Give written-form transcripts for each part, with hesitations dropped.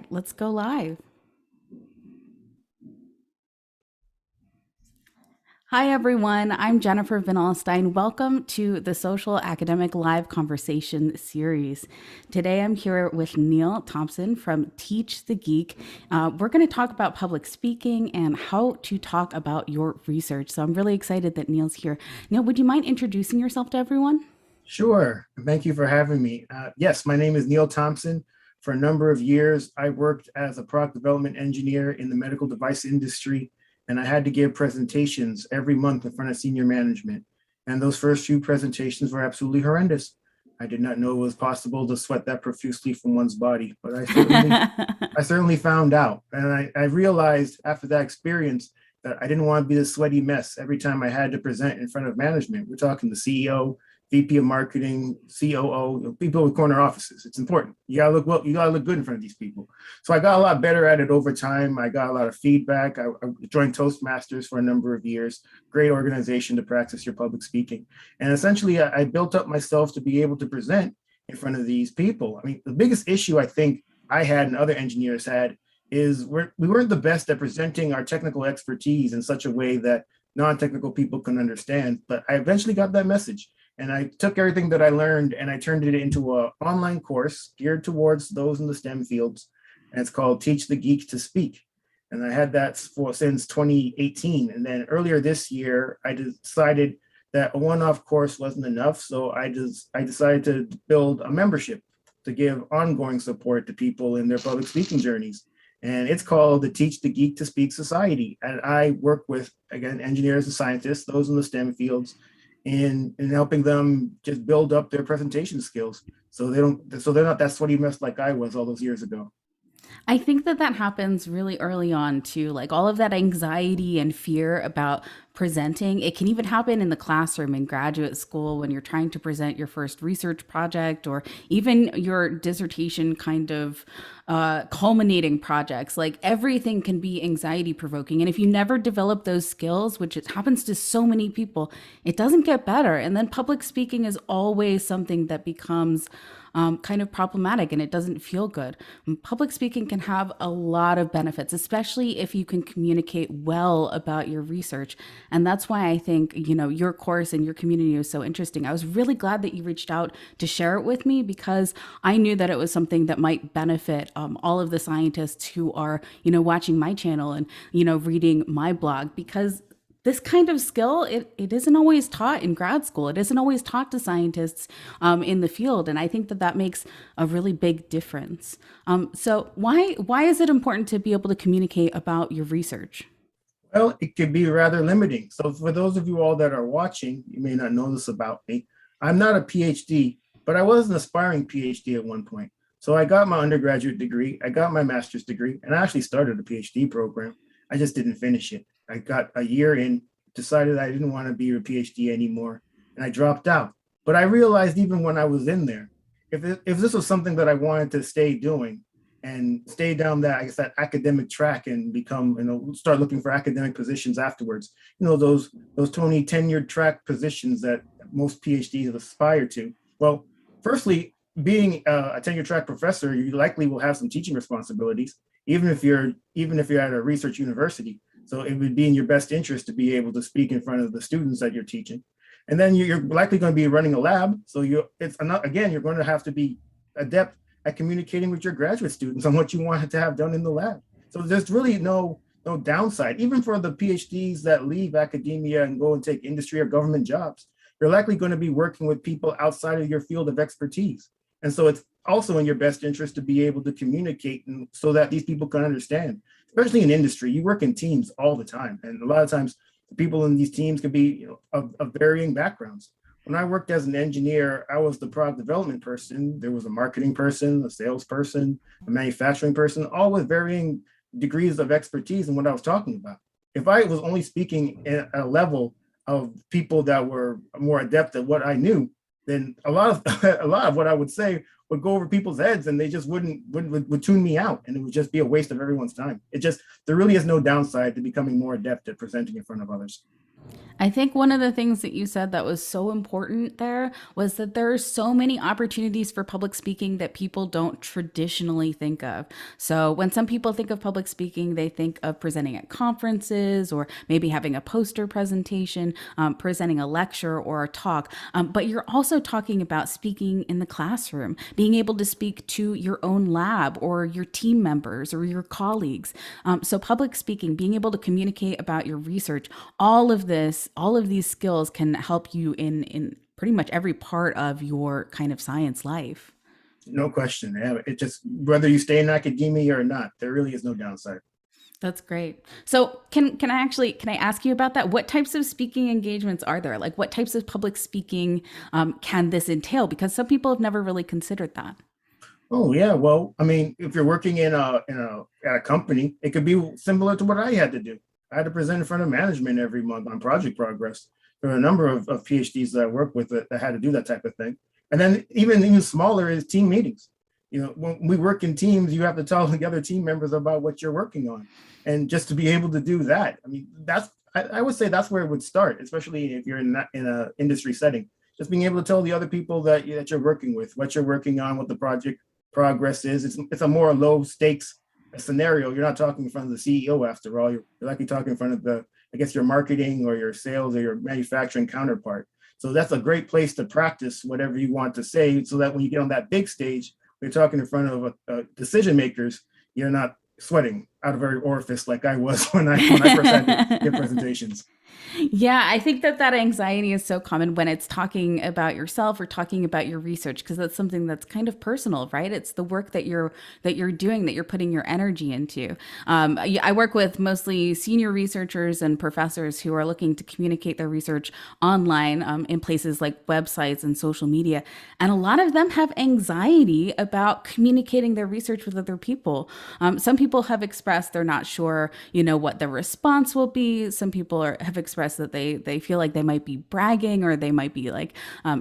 let's go live. Hi, everyone. I'm Jennifer Van Alstyne. Welcome to the Social Academic Live Conversation series. Today, I'm here with Neil Thompson from Teach the Geek. We're going to talk about public speaking and how to talk about your research. So I'm really excited that Neil's here. Neil, would you mind introducing yourself to everyone? Sure. Thank you for having me. Yes, my name is Neil Thompson. For a number of years, I worked as a product development engineer in the medical device industry, and I had to give presentations every month in front of senior management. And those first few presentations were absolutely horrendous. I did not know it was possible to sweat that profusely from one's body, but I certainly found out. And I realized after that experience that I didn't want to be the sweaty mess every time I had to present in front of management. We're talking the CEO, VP of marketing, COO, people with corner offices. It's important. You gotta look well, you gotta look good in front of these people. So I got a lot better at it over time. I got a lot of feedback. I joined Toastmasters for a number of years. Great organization to practice your public speaking. And essentially I built up myself to be able to present in front of these people. I mean, the biggest issue I think I had and other engineers had is we weren't the best at presenting our technical expertise in such a way that non-technical people can understand. But I eventually got that message. And I took everything that I learned and I turned it into an online course geared towards those in the STEM fields. And it's called Teach the Geek to Speak. And I had that since 2018. And then earlier this year, I decided that a one-off course wasn't enough. So I decided to build a membership to give ongoing support to people in their public speaking journeys. And it's called the Teach the Geek to Speak Society. And I work with, again, engineers and scientists, those in the STEM fields, in helping them just build up their presentation skills so they're not that sweaty mess like I was all those years ago. I think that that happens really early on too. Like all of that anxiety and fear about presenting. It can even happen in the classroom in graduate school when you're trying to present your first research project or even your dissertation kind of culminating projects. Like everything can be anxiety provoking. And if you never develop those skills, which it happens to so many people, it doesn't get better. And then public speaking is always something that becomes kind of problematic and it doesn't feel good. Public speaking can have a lot of benefits, especially if you can communicate well about your research. And that's why I think, your course and your community is so interesting. I was really glad that you reached out to share it with me because I knew that it was something that might benefit all of the scientists who are, watching my channel and, reading my blog because this kind of skill, it isn't always taught in grad school. It isn't always taught to scientists in the field. And I think that that makes a really big difference. So why is it important to be able to communicate about your research? Well, it could be rather limiting. So for those of you all that are watching, you may not know this about me. I'm not a PhD, but I was an aspiring PhD at one point. So I got my undergraduate degree, I got my master's degree, and I actually started a PhD program. I just didn't finish it. I got a year in, decided I didn't want to be a PhD anymore, and I dropped out. But I realized even when I was in there, if this was something that I wanted to stay doing and stay down that, I guess, that academic track and become, start looking for academic positions afterwards, those Tony tenured track positions that most PhDs aspire to. Well, firstly, being a tenure track professor, you likely will have some teaching responsibilities, even if you're at a research university. So it would be in your best interest to be able to speak in front of the students that you're teaching. And then you're likely going to be running a lab. So you're going to have to be adept at communicating with your graduate students on what you want to have done in the lab. So there's really no downside, even for the PhDs that leave academia and go and take industry or government jobs. You're likely going to be working with people outside of your field of expertise. And so it's also in your best interest to be able to communicate so that these people can understand, especially in industry. You work in teams all the time. And a lot of times the people in these teams could be of varying backgrounds. When I worked as an engineer, I was the product development person. There was a marketing person, a salesperson, a manufacturing person, all with varying degrees of expertise in what I was talking about. If I was only speaking at a level of people that were more adept at what I knew, then a lot of what I would say would go over people's heads and they just would tune me out, and it would just be a waste of everyone's time. There really is no downside to becoming more adept at presenting in front of others. I think one of the things that you said that was so important there was that there are so many opportunities for public speaking that people don't traditionally think of. So, when some people think of public speaking, they think of presenting at conferences or maybe having a poster presentation, presenting a lecture or a talk. But you're also talking about speaking in the classroom, being able to speak to your own lab or your team members or your colleagues. So, public speaking, being able to communicate about your research, all of these skills can help you in pretty much every part of your kind of science life. No question. Yeah, it just, whether you stay in academia or not, there really is no downside. That's great. So can I ask you about that? What types of speaking engagements are there? Like what types of public speaking can this entail? Because some people have never really considered that. Oh yeah, well, I mean, if you're working in a at a company, it could be similar to what I had to do. I had to present in front of management every month on project progress. There are a number of PhDs that I work with that had to do that type of thing. And then even smaller is team meetings. You know, when we work in teams, you have to tell the other team members about what you're working on. And just to be able to do that, I mean, I would say that's where it would start, especially if you're in a industry setting. Just being able to tell the other people that you're working with, what you're working on, what the project progress is. It's a more low stakes scenario. You're not talking in front of the CEO after all. You're likely talking in front of I guess, your marketing or your sales or your manufacturing counterpart. So that's a great place to practice whatever you want to say, so that when you get on that big stage, when you're talking in front of decision makers, you're not sweating out of every orifice like I was when I first had to give presentations. Yeah, I think that that anxiety is so common when it's talking about yourself or talking about your research because that's something that's kind of personal, right? It's the work that you're doing that you're putting your energy into. I work with mostly senior researchers and professors who are looking to communicate their research online in places like websites and social media, and a lot of them have anxiety about communicating their research with other people. Some people have expressed they're not sure, what the response will be. Some people have expressed that they feel like they might be bragging or they might be like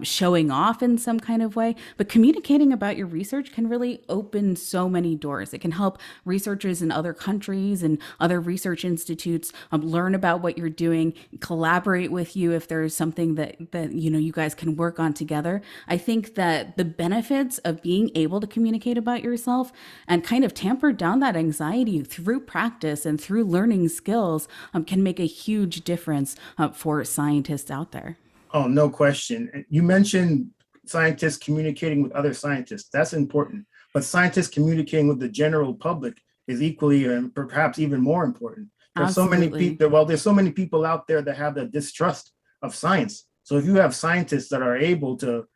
showing off in some kind of way. But communicating about your research can really open so many doors. It can help researchers in other countries and other research institutes learn about what you're doing, collaborate with you if there's something that you guys can work on together. I think that the benefits of being able to communicate about yourself and kind of tamper down that anxiety through practice and through learning skills can make a huge difference for scientists out there. Oh, no question. You mentioned scientists communicating with other scientists. That's important. But scientists communicating with the general public is equally and perhaps even more important. There's so many Absolutely. people, well, there's so many people out there that have the distrust of science. So if you have scientists that are able to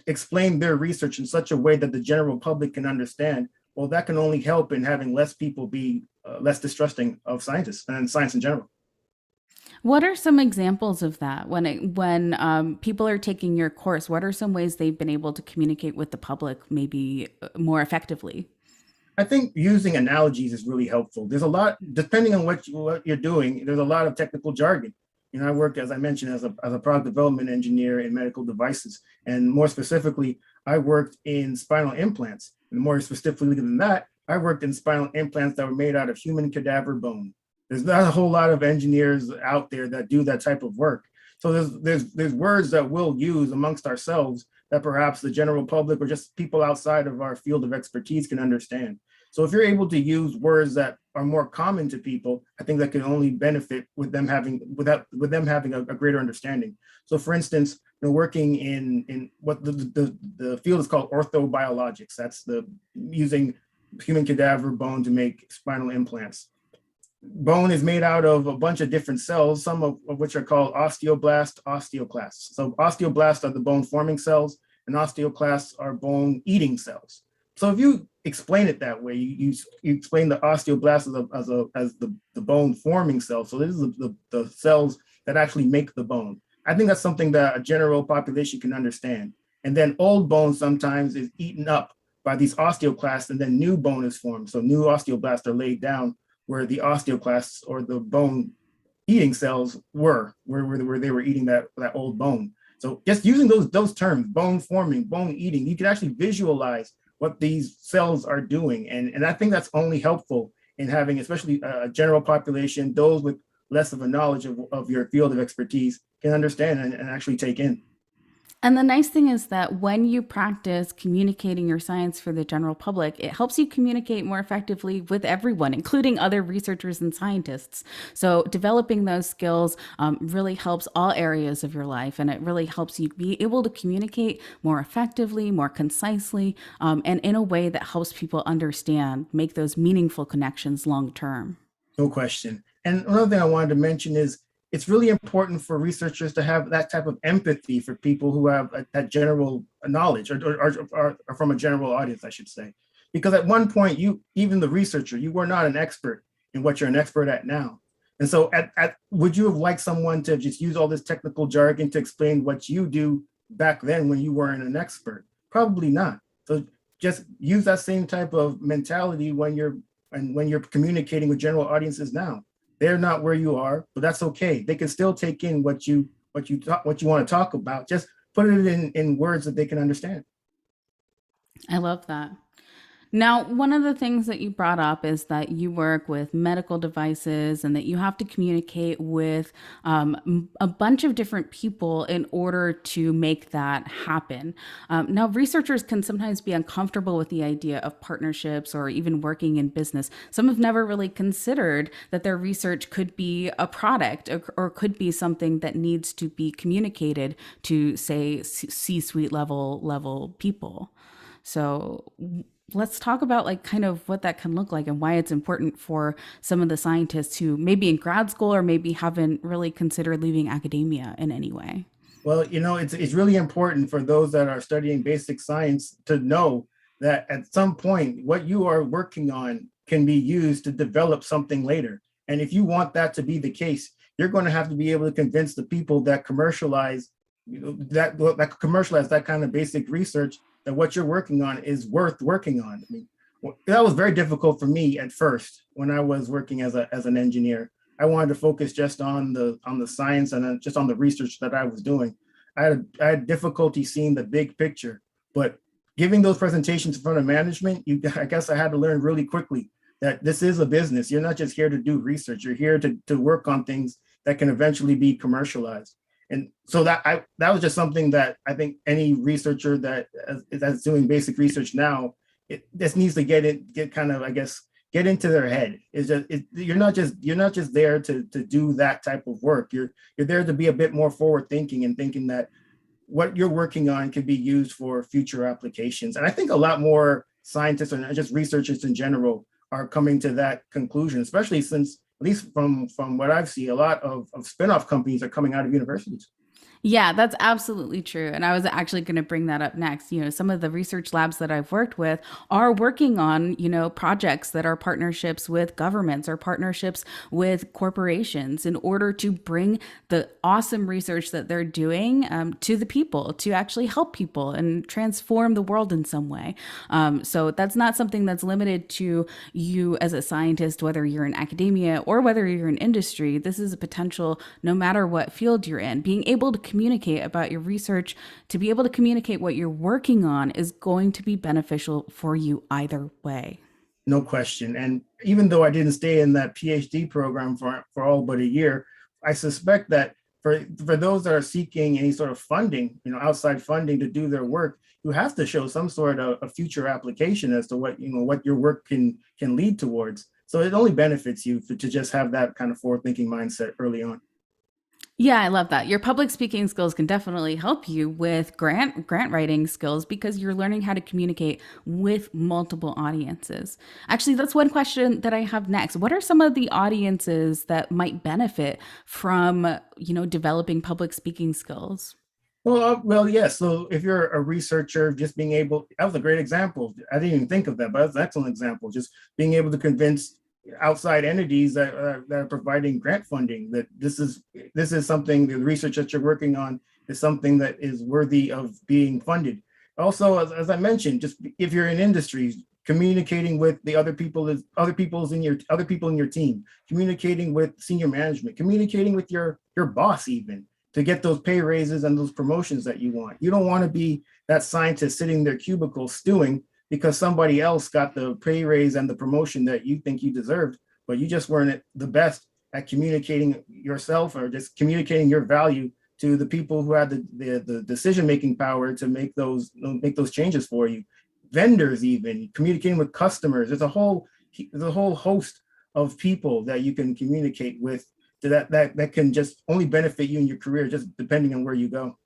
explain their research in such a way that the general public can understand, well, that can only help in having less people be less distrusting of scientists and science in general. What are some examples of that when people are taking your course? What are some ways they've been able to communicate with the public maybe more effectively? I think using analogies is really helpful. There's a lot, depending on what you're doing, there's a lot of technical jargon. I work, as I mentioned, as a product development engineer in medical devices. And more specifically, I worked in spinal implants. And more specifically than that, I worked in spinal implants that were made out of human cadaver bone. There's not a whole lot of engineers out there that do that type of work. So there's words that we'll use amongst ourselves that perhaps the general public or just people outside of our field of expertise can understand. So if you're able to use words that are more common to people, I think that can only benefit with them having a greater understanding. So for instance, working in what the field is called orthobiologics. That's the using human cadaver bone to make spinal implants. Bone is made out of a bunch of different cells, some of which are called osteoblast, osteoclasts. So osteoblasts are the bone forming cells, and osteoclasts are bone eating cells. So if you explain it that way, you explain the osteoblast as the bone forming cell. So this is the cells that actually make the bone. I think that's something that a general population can understand. And then old bone sometimes is eaten up by these osteoclasts, and then new bone is formed. So new osteoblasts are laid down where the osteoclasts or the bone eating cells where they were eating that old bone. So just using those terms, bone forming, bone eating, you can actually visualize what these cells are doing. And I think that's only helpful in having, especially a general population, those less of a knowledge of your field of expertise can understand and actually take in. And the nice thing is that when you practice communicating your science for the general public, it helps you communicate more effectively with everyone, including other researchers and scientists. So, developing those skills really helps all areas of your life, and it really helps you be able to communicate more effectively, more concisely, and in a way that helps people understand, make those meaningful connections long term. No question. And another thing I wanted to mention is it's really important for researchers to have that type of empathy for people who have that general knowledge or from a general audience, I should say. Because at one point, even the researcher, you were not an expert in what you're an expert at now. And so would you have liked someone to just use all this technical jargon to explain what you do back then when you weren't an expert? Probably not. So just use that same type of mentality when you're communicating with general audiences now. They're not where you are, but that's okay. They can still take in what you want to talk about. Just put it in words that they can understand. I love that. Now, one of the things that you brought up is that you work with medical devices and that you have to communicate with a bunch of different people in order to make that happen. Now, researchers can sometimes be uncomfortable with the idea of partnerships or even working in business. Some have never really considered that their research could be a product or could be something that needs to be communicated to, say, C-suite level people. So let's talk about like kind of what that can look like and why it's important for some of the scientists who maybe in grad school or maybe haven't really considered leaving academia in any way. Well, it's really important for those that are studying basic science to know that at some point, what you are working on can be used to develop something later. And if you want that to be the case, you're going to have to be able to convince the people that commercialize, that commercialize that kind of basic research that what you're working on is worth working on. I mean, that was very difficult for me at first when I was working as an engineer. I wanted to focus just on the science and just on the research that I was doing. I had difficulty seeing the big picture, but giving those presentations in front of management, I guess I had to learn really quickly that this is a business. You're not just here to do research. You're here to work on things that can eventually be commercialized. And so that was just something that I think any researcher that's doing basic research now, it just needs to get into their head. You're not just there to do that type of work. You're there to be a bit more forward thinking and thinking that what you're working on can be used for future applications. And I think a lot more scientists and just researchers in general are coming to that conclusion, especially since, at least from what I've seen, a lot of spin-off companies are coming out of universities. Yeah, that's absolutely true. And I was actually going to bring that up next. You know, some of the research labs that I've worked with are working on, you know, projects that are partnerships with governments or partnerships with corporations in order to bring the awesome research that they're doing to the people, to actually help people and transform the world in some way. So that's not something that's limited to you as a scientist, whether you're in academia or whether you're in industry. This is a potential no matter what field you're in. Being able to communicate about your research, to be able to communicate what you're working on is going to be beneficial for you either way. No question. And even though I didn't stay in that PhD program for all but a year, I suspect that for those that are seeking any sort of funding, outside funding to do their work, you have to show some sort of a future application as to what your work can lead towards. So it only benefits you to just have that kind of forward thinking mindset early on. Yeah, I love that. Your public speaking skills can definitely help you with grant writing skills because you're learning how to communicate with multiple audiences. Actually, that's one question that I have next. What are some of the audiences that might benefit from, developing public speaking skills? Well, yes. So if you're a researcher, just being able, that was a great example. I didn't even think of that, but that's an excellent example. Just being able to convince outside entities that are providing grant funding that this is something, the research that you're working on is something that is worthy of being funded. Also, as I mentioned, just if you're in industries, communicating with the other people in your team, communicating with senior management, communicating with your boss even to get those pay raises and those promotions that you want. You don't want to be that scientist sitting in their cubicle stewing because somebody else got the pay raise and the promotion that you think you deserved, but you just weren't the best at communicating yourself or just communicating your value to the people who have the decision-making power to make those changes for you. Vendors, even communicating with customers. There's a whole host of people that you can communicate with that can just only benefit you in your career, just depending on where you go.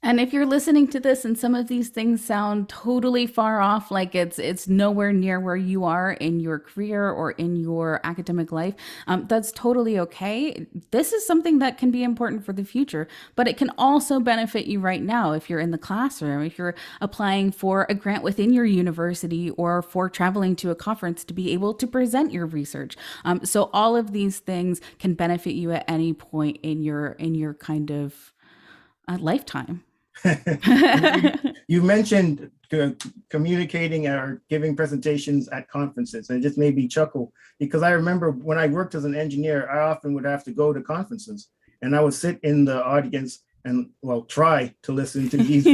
And if you're listening to this and some of these things sound totally far off, like it's nowhere near where you are in your career or in your academic life, that's totally okay. This is something that can be important for the future, but it can also benefit you right now if you're in the classroom, if you're applying for a grant within your university or for traveling to a conference to be able to present your research. So all of these things can benefit you at any point in your kind of lifetime. You mentioned communicating or giving presentations at conferences, and it just made me chuckle because I remember when I worked as an engineer, I often would have to go to conferences, and I would sit in the audience and try to listen to these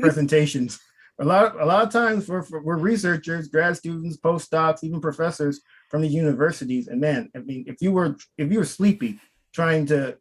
presentations. A lot of times we're researchers, grad students, postdocs, even professors from the universities, and man, I mean, if you were sleepy, trying to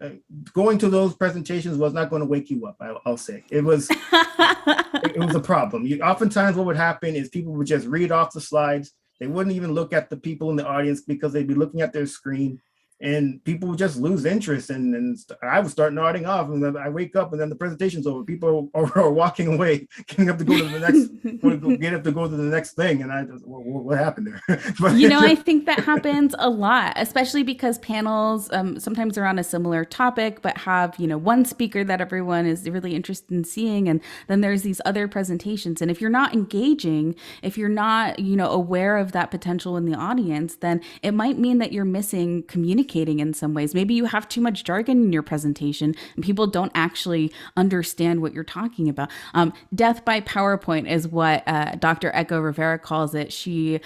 going to those presentations was not going to wake you up. I'll say it was a problem. Oftentimes what would happen is people would just read off the slides. They wouldn't even look at the people in the audience because they'd be looking at their screen, and people would just lose interest. And I would start nodding off, and then I wake up, and then the presentation's over. People are walking away, getting up to go to the next, get up to go to the next thing. And I just, what happened there? But I think that happens a lot, especially because panels sometimes are on a similar topic, but have, one speaker that everyone is really interested in seeing. And then there's these other presentations. And if you're not engaging, if you're not, aware of that potential in the audience, then it might mean that you're missing communicating in some ways. Maybe you have too much jargon in your presentation and people don't actually understand what you're talking about. Death by PowerPoint is what Dr. Echo Rivera calls it. She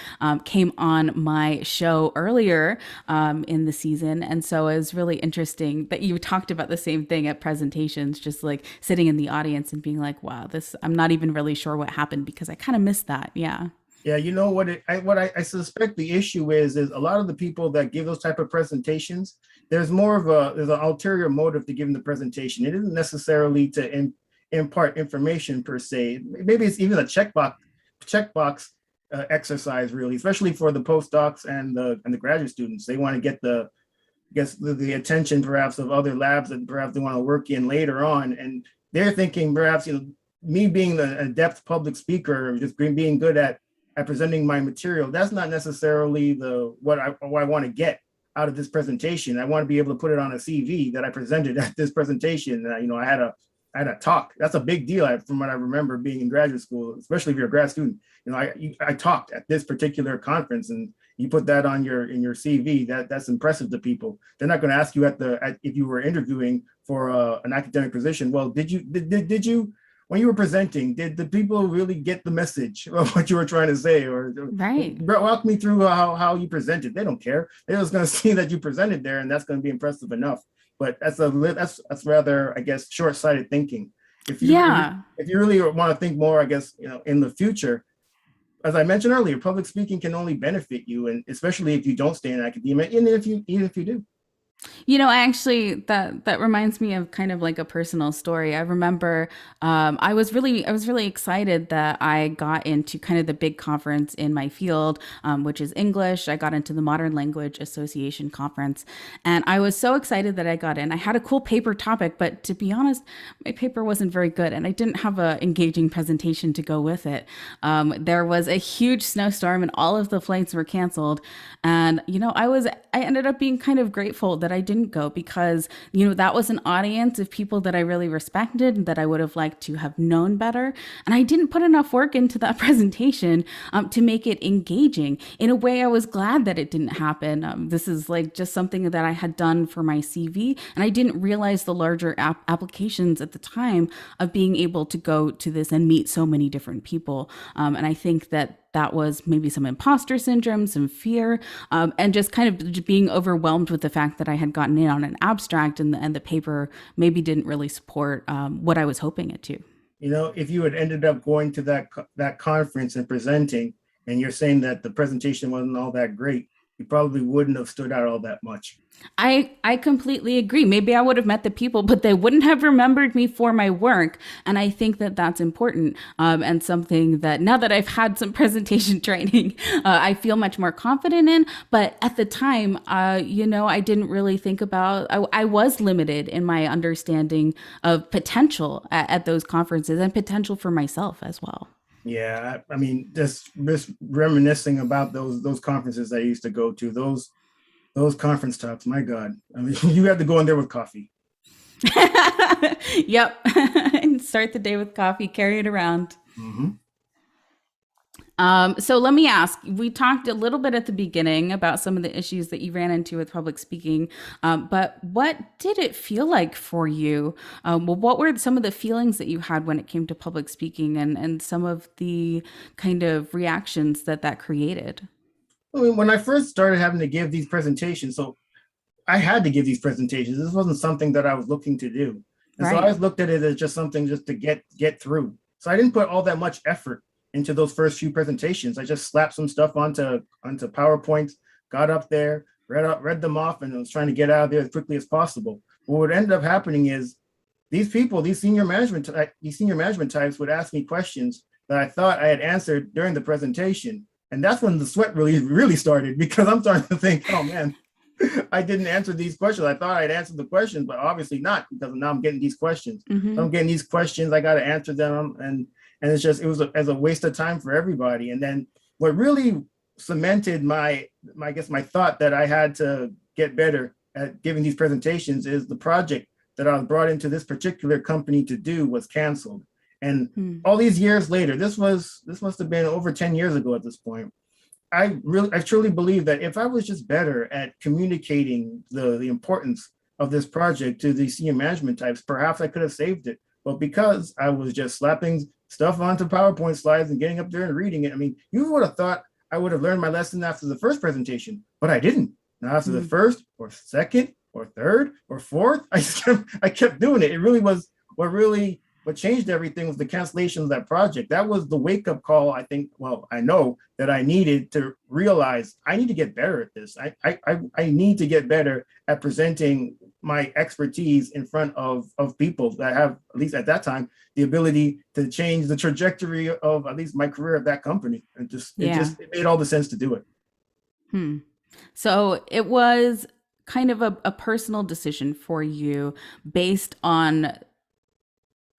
came on my show earlier in the season. And so it was really interesting that you talked about the same thing at presentations, just like sitting in the audience and being like, wow, I'm not even really sure what happened because I kind of missed that. Yeah. Yeah, you know what? I suspect the issue is a lot of the people that give those type of presentations. There's an ulterior motive to giving the presentation. It isn't necessarily to impart information per se. Maybe it's even a checkbox exercise, really, especially for the postdocs and the graduate students. They want to get the attention perhaps of other labs that perhaps they want to work in later on, and they're thinking perhaps me being an adept public speaker, or just being good at presenting my material, that's not necessarily what I want to get out of this presentation. I want to be able to put it on a CV that I presented at this presentation. I had a talk. That's a big deal from what I remember being in graduate school, especially if you're a grad student. I talked at this particular conference, and you put that in your CV. That's impressive to people. They're not going to ask you if you were interviewing for an academic position. Well, did you when you were presenting, did the people really get the message of what you were trying to say? Or right. Walk me through how you presented. They don't care. They're just going to see that you presented there, and that's going to be impressive enough. But that's rather, I guess, short-sighted thinking. If you really want to think more, I guess, in the future, as I mentioned earlier, public speaking can only benefit you, and especially if you don't stay in academia, and even if you do. Actually, that reminds me of kind of like a personal story. I remember I was really excited that I got into kind of the big conference in my field, which is English. I got into the Modern Language Association conference, and I was so excited that I got in. I had a cool paper topic, but to be honest, my paper wasn't very good, and I didn't have an engaging presentation to go with it. There was a huge snowstorm, and all of the flights were canceled, and I ended up being kind of grateful that I didn't go because, that was an audience of people that I really respected and that I would have liked to have known better. And I didn't put enough work into that presentation to make it engaging. In a way, I was glad that it didn't happen. This is like just something that I had done for my CV. And I didn't realize the larger applications at the time of being able to go to this and meet so many different people. And I think that was maybe some imposter syndrome, some fear, and just kind of being overwhelmed with the fact that I had gotten in on an abstract and the paper maybe didn't really support what I was hoping it to. If you had ended up going to that conference and presenting, and you're saying that the presentation wasn't all that great, you probably wouldn't have stood out all that much. I completely agree. Maybe I would have met the people, but they wouldn't have remembered me for my work. And I think that that's important, and something that now that I've had some presentation training, I feel much more confident in. But at the time, I didn't really think about. I was limited in my understanding of potential at those conferences and potential for myself as well. Yeah, I mean, just reminiscing about those conferences I used to go to, those conference talks, my God. I mean, you had to go in there with coffee. Yep. And start the day with coffee, carry it around. Hmm. So let me ask, we talked a little bit at the beginning about some of the issues that you ran into with public speaking, but what did it feel like for you? Well, what were some of the feelings that you had when it came to public speaking, and some of the kind of reactions that that created? I mean, when I first started having to give these presentations, so I had to give these presentations. This wasn't something that I was looking to do. And so I Right. always looked at it as just something just to get through. So I didn't put all that much effort into those first few presentations. I just slapped some stuff onto PowerPoints, got up there, read them off, and I was trying to get out of there as quickly as possible. But what ended up happening is these people, these senior management types would ask me questions that I thought I had answered during the presentation. And that's when the sweat really started, because I'm starting to think, oh man, I didn't answer these questions. I thought I'd answered the questions, but obviously not, because now I'm getting these questions. So Hmm. I'm getting these questions. I got to answer them, and it was as a waste of time for everybody. And then what really cemented I guess my thought that I had to get better at giving these presentations is the project that I was brought into this particular company to do was canceled. And all these years later, this must have been over 10 years ago at this point. I truly believe that if I was just better at communicating the importance of this project to the senior management types, perhaps I could have saved it. But because I was just slapping stuff onto PowerPoint slides and getting up there and reading it, I mean, you would have thought I would have learned my lesson after the first presentation, but I didn't. Now after the first or second or third or fourth, I kept doing it. It really was what changed everything was the cancellation of that project. That was the wake up call. I think, well, I know that I needed to realize I need to get better at this. I need to get better at presenting my expertise in front of people that have, at least at that time, the ability to change the trajectory of at least my career at that company. And Yeah. it made all the sense to do it. Hmm. So it was kind of a personal decision for you based on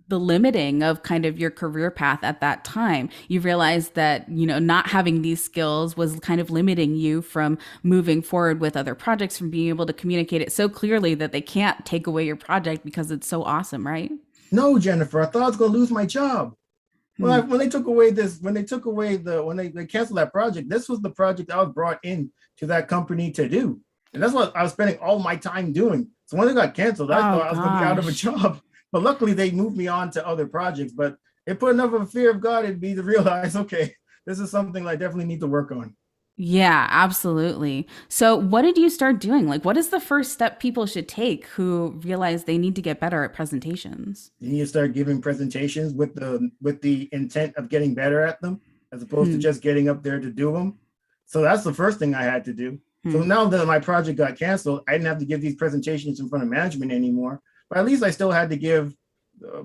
the limiting of kind of your career path at that time. You realized that, not having these skills was kind of limiting you from moving forward with other projects, from being able to communicate it so clearly that they can't take away your project because it's so awesome, right? No, Jennifer, I thought I was going to lose my job. Hmm. When they took away when they canceled that project, this was the project I was brought in to that company to do. And that's what I was spending all my time doing. So when it got canceled, I Oh thought I was going to be out of a gosh. job. But luckily they moved me on to other projects. But it put enough of a fear of God in me to realize, okay, this is something I definitely need to work on. Yeah, absolutely. So, what did you start doing? Like, what is the first step people should take who realize they need to get better at presentations? You need to start giving presentations with the intent of getting better at them, as opposed to Hmm. just getting up there to do them. So that's the first thing I had to do. So Hmm. now that my project got canceled, I didn't have to give these presentations in front of management anymore. But at least I still had to give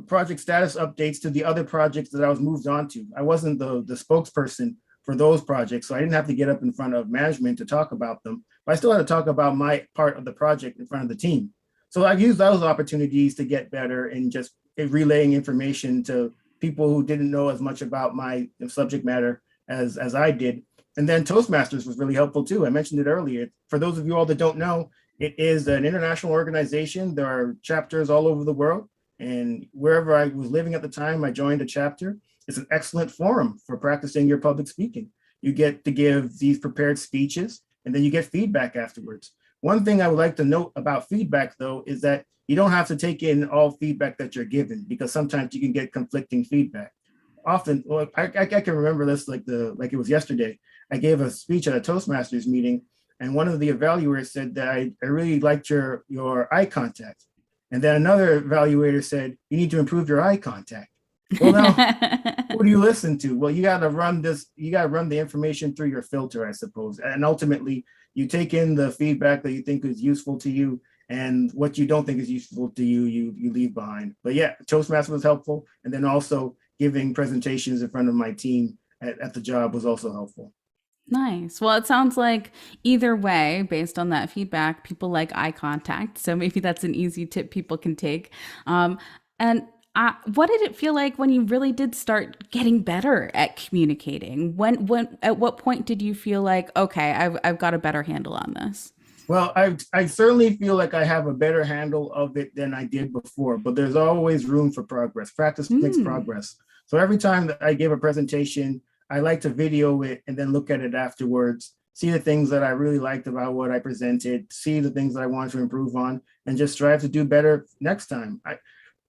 project status updates to the other projects that I was moved on to. I wasn't the spokesperson for those projects, so I didn't have to get up in front of management to talk about them. But I still had to talk about my part of the project in front of the team. So I've used those opportunities to get better in just relaying information to people who didn't know as much about my subject matter as I did. And then Toastmasters was really helpful too. I mentioned it earlier. For those of you all that don't know, it is an international organization. There are chapters all over the world. And wherever I was living at the time, I joined a chapter. It's an excellent forum for practicing your public speaking. You get to give these prepared speeches, and then you get feedback afterwards. One thing I would like to note about feedback, though, is that you don't have to take in all feedback that you're given, because sometimes you can get conflicting feedback. Often, well, I can remember this like it was yesterday. I gave a speech at a Toastmasters meeting, and one of the evaluators said that I really liked your eye contact. And then another evaluator said, you need to improve your eye contact. Well, now, who do you listen to? Well, you got to run the information through your filter, I suppose. And ultimately, you take in the feedback that you think is useful to you, and what you don't think is useful to you, you leave behind. But yeah, Toastmaster was helpful. And then also giving presentations in front of my team at the job was also helpful. Nice. Well, it sounds like either way, based on that feedback, people like eye contact. So maybe that's an easy tip people can take. And what did it feel like when you really did start getting better at communicating? At what point did you feel like, okay, I've got a better handle on this? Well, I certainly feel like I have a better handle of it than I did before, but there's always room for progress. Practice makes Hmm. progress. So every time that I give a presentation, I like to video it and then look at it afterwards, see the things that I really liked about what I presented, see the things that I want to improve on, and just strive to do better next time. I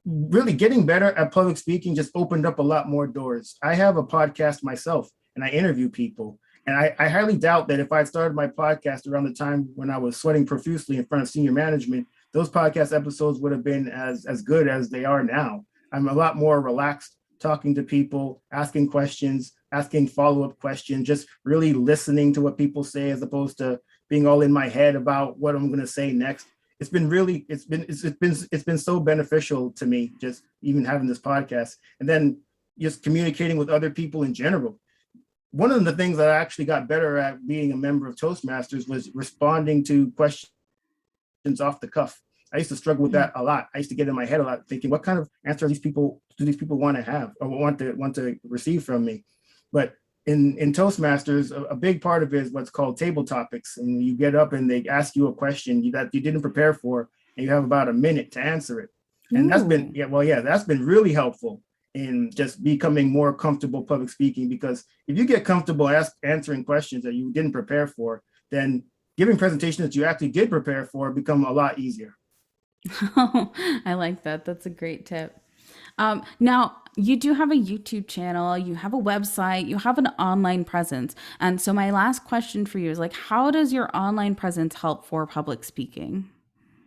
really getting better at public speaking just opened up a lot more doors. I have a podcast myself and I interview people. And I highly doubt that if I started my podcast around the time when I was sweating profusely in front of senior management, those podcast episodes would have been as good as they are now. I'm a lot more relaxed talking to people, asking questions, asking follow-up questions, just really listening to what people say as opposed to being all in my head about what I'm going to say next. It's been really it's been so beneficial to me, just even having this podcast, and then just communicating with other people in general. One of the things that I actually got better at being a member of Toastmasters was responding to questions off the cuff. I used to struggle with that a lot. I used to get in my head a lot, thinking, what kind of answer these people want to have or want to receive from me? But in Toastmasters, a big part of it is what's called table topics, and you get up and they ask you a question that you didn't prepare for, and you have about a minute to answer it. And that's been Ooh. that's been really helpful in just becoming more comfortable public speaking, because if you get comfortable answering questions that you didn't prepare for, then giving presentations that you actually did prepare for become a lot easier. I like that. That's a great tip. Now, you do have a YouTube channel, you have a website, you have an online presence. And so, my last question for you is like, how does your online presence help for public speaking?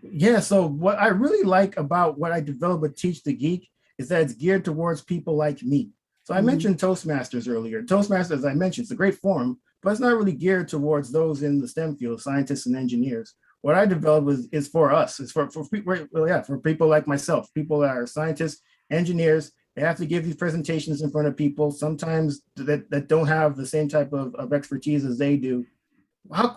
Yeah, so what I really like about what I developed with Teach the Geek is that it's geared towards people like me. So I Hmm. mentioned Toastmasters earlier. Toastmasters, as I mentioned, it's a great forum, but it's not really geared towards those in the STEM field, scientists and engineers. What I developed is for us. It's for people like myself, people that are scientists, engineers. They have to give these presentations in front of people, sometimes that don't have the same type of expertise as they do.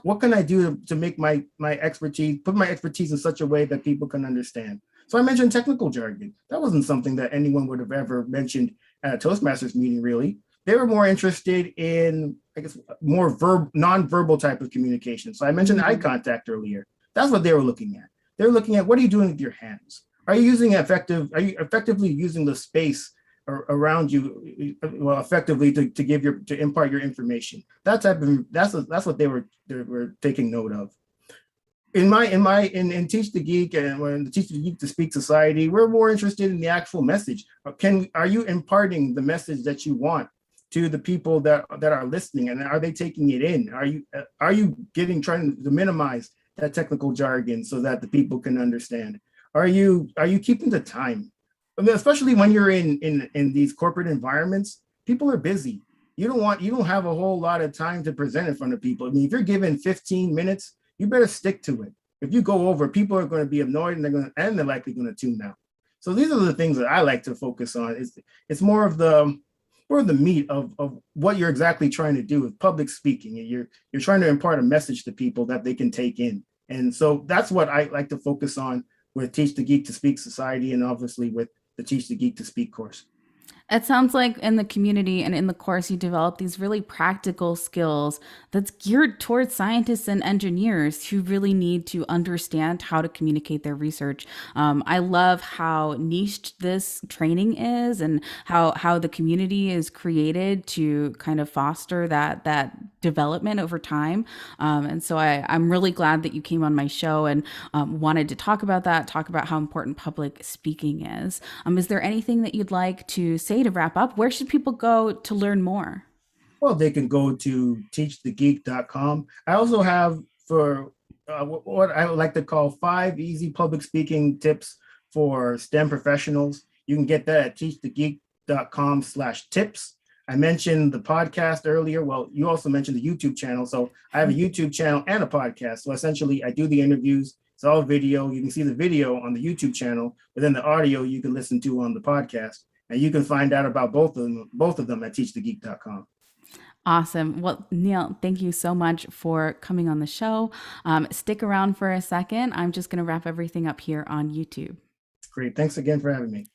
What can I do to make my expertise, put my expertise in such a way that people can understand? So I mentioned technical jargon. That wasn't something that anyone would have ever mentioned at a Toastmasters meeting, really. They were more interested in, I guess, more non-verbal type of communication. So I mentioned eye Hmm. contact earlier. That's what they were looking at. They're looking at, what are you doing with your hands? Are you effectively using the space around you, well, effectively to impart your information? That's what they were taking note of. In Teach the Geek, and when the Teach the Geek to Speak Society, we're more interested in the actual message. Are you imparting the message that you want to the people that are listening, and are they taking it in? Are you trying to minimize that technical jargon so that the people can understand? Are you keeping the time? I mean, especially when you're in these corporate environments, people are busy. You don't have a whole lot of time to present in front of people. I mean, if you're given 15 minutes, you better stick to it. If you go over, people are going to be annoyed, and they're likely going to tune out. So these are the things that I like to focus on. It's more of the meat of what you're exactly trying to do with public speaking. You're trying to impart a message to people that they can take in. And so that's what I like to focus on with Teach the Geek to Speak Society, and obviously with the Teach the Geek to Speak course. It sounds like in the community and in the course, you develop these really practical skills that's geared towards scientists and engineers who really need to understand how to communicate their research. I love how niched this training is and how the community is created to kind of foster that development over time. And so I'm really glad that you came on my show and wanted to talk about that, talk about how important public speaking is. Is there anything that you'd like to say to wrap up? Where should people go to learn more? Well, they can go to teachthegeek.com. I also have for what I would like to call 5 easy public speaking tips for STEM professionals. You can get that at geek.com/tips. I mentioned the podcast earlier. Well, you also mentioned the YouTube channel. So I have a YouTube channel and a podcast. So essentially, I do the interviews. It's all video. You can see the video on the YouTube channel, but then the audio you can listen to on the podcast. And you can find out about both of them at teachthegeek.com. Awesome. Well, Neil, thank you so much for coming on the show. Stick around for a second. I'm just going to wrap everything up here on YouTube. Great. Thanks again for having me.